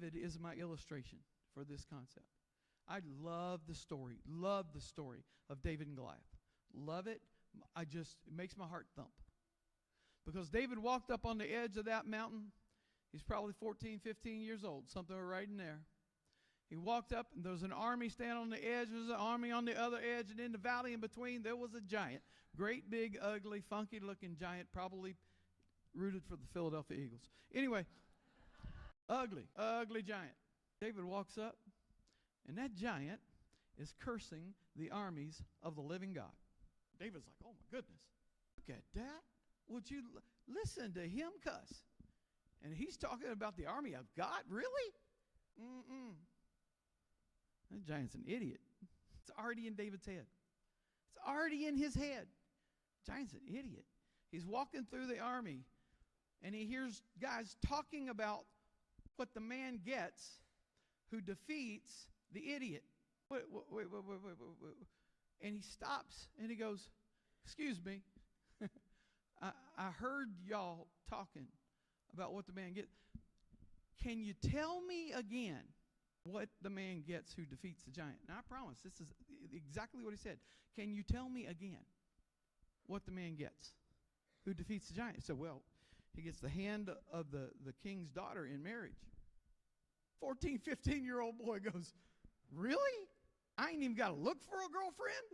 David is my illustration for this concept. I love the story of David and Goliath. Love it. It makes my heart thump. Because David walked up on the edge of that mountain. He's probably 14, 15 years old, something right in there. He walked up, and there was an army standing on the edge. There was an army on the other edge, and in the valley in between, there was a giant. Great, big, ugly, funky-looking giant, probably rooted for the Philadelphia Eagles. Anyway, ugly giant. David walks up, and that giant is cursing the armies of the living God. David's like, oh, my goodness. Look at that. Would you listen to him cuss? And he's talking about the army of God? Really? That giant's an idiot. It's already in David's head. It's already in his head. Giant's an idiot. He's walking through the army, and he hears guys talking about what the man gets who defeats the idiot. Wait. And he stops, and he goes, excuse me. I heard y'all talking about what the man gets. Can you tell me again what the man gets who defeats the giant? Now, I promise, this is exactly what he said. Can you tell me again what the man gets who defeats the giant? So, well, he gets the hand of the king's daughter in marriage. 14, 15-year-old boy goes, really? I ain't even got to look for a girlfriend?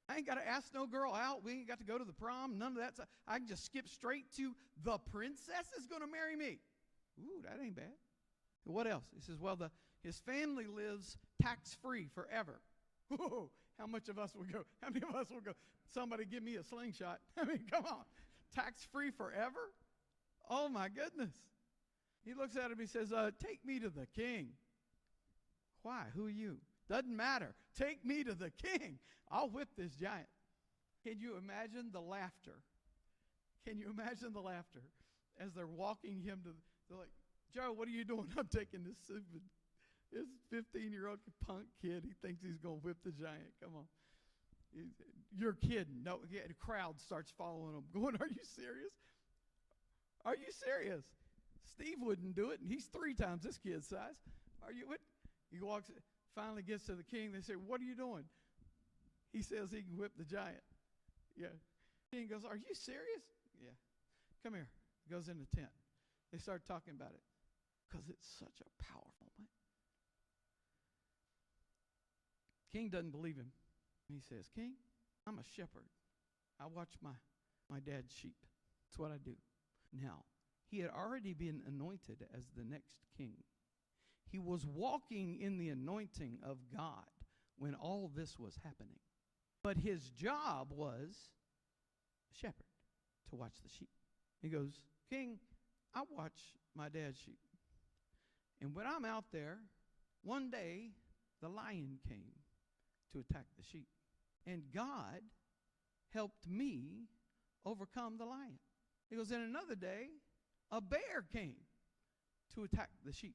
I ain't got to ask no girl out. We ain't got to go to the prom. None of that stuff. I can just skip straight to the princess is going to marry me. Ooh, that ain't bad. What else? He says, well, his family lives tax-free forever. Whoa, how much of us would go? How many of us will go, somebody give me a slingshot? I mean, come on. Tax-free forever? Oh, my goodness. He looks at him, he says, take me to the king. Why? Who are you? Doesn't matter. Take me to the king. I'll whip this giant. Can you imagine the laughter? Can you imagine the laughter as they're walking him to, they're like, Joe, what are you doing? I'm taking this 15-year-old punk kid. He thinks he's going to whip the giant. Come on. You're kidding. No, yeah, the crowd starts following him, going, are you serious? Are you serious? Steve wouldn't do it, and he's 3 times this kid's size. Are you? What? He walks, finally gets to the king. They say, what are you doing? He says he can whip the giant. Yeah. The king goes, are you serious? Yeah. Come here. Goes in the tent. They start talking about it because it's such a powerful moment. King doesn't believe him. He says, King, I'm a shepherd. I watch my dad's sheep. That's what I do. Now, he had already been anointed as the next king. He was walking in the anointing of God when all this was happening. But his job was shepherd, to watch the sheep. He goes, King, I watch my dad's sheep. And when I'm out there, one day the lion came to attack the sheep. And God helped me overcome the lion. He goes, and another day, a bear came to attack the sheep.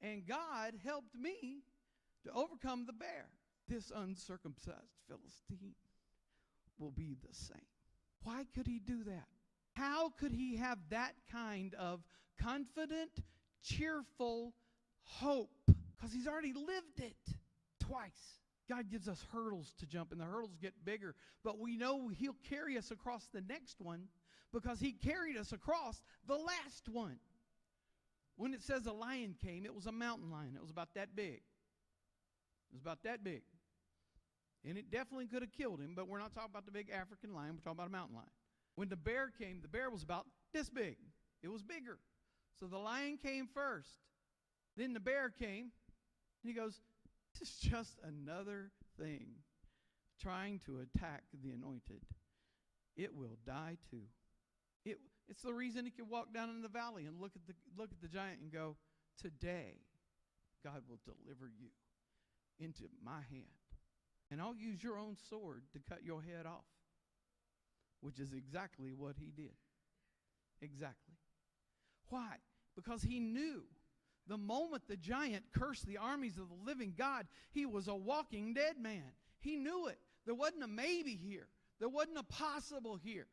And God helped me to overcome the bear. This uncircumcised Philistine will be the same. Why could he do that? How could he have that kind of confident, cheerful hope? Because he's already lived it twice. God gives us hurdles to jump, and the hurdles get bigger. But we know he'll carry us across the next one because he carried us across the last one. When it says a lion came, it was a mountain lion. It was about that big. It was about that big. And it definitely could have killed him, but we're not talking about the big African lion. We're talking about a mountain lion. When the bear came, the bear was about this big. It was bigger. So the lion came first. Then the bear came, and he goes, this is just another thing trying to attack the anointed. It will die too. It's the reason he can walk down in the valley and look at the giant and go, today God will deliver you into my hand. And I'll use your own sword to cut your head off. Which is exactly what he did. Exactly. Why? Because he knew the moment the giant cursed the armies of the living God, he was a walking dead man. He knew it. There wasn't a maybe here. There wasn't a possible here.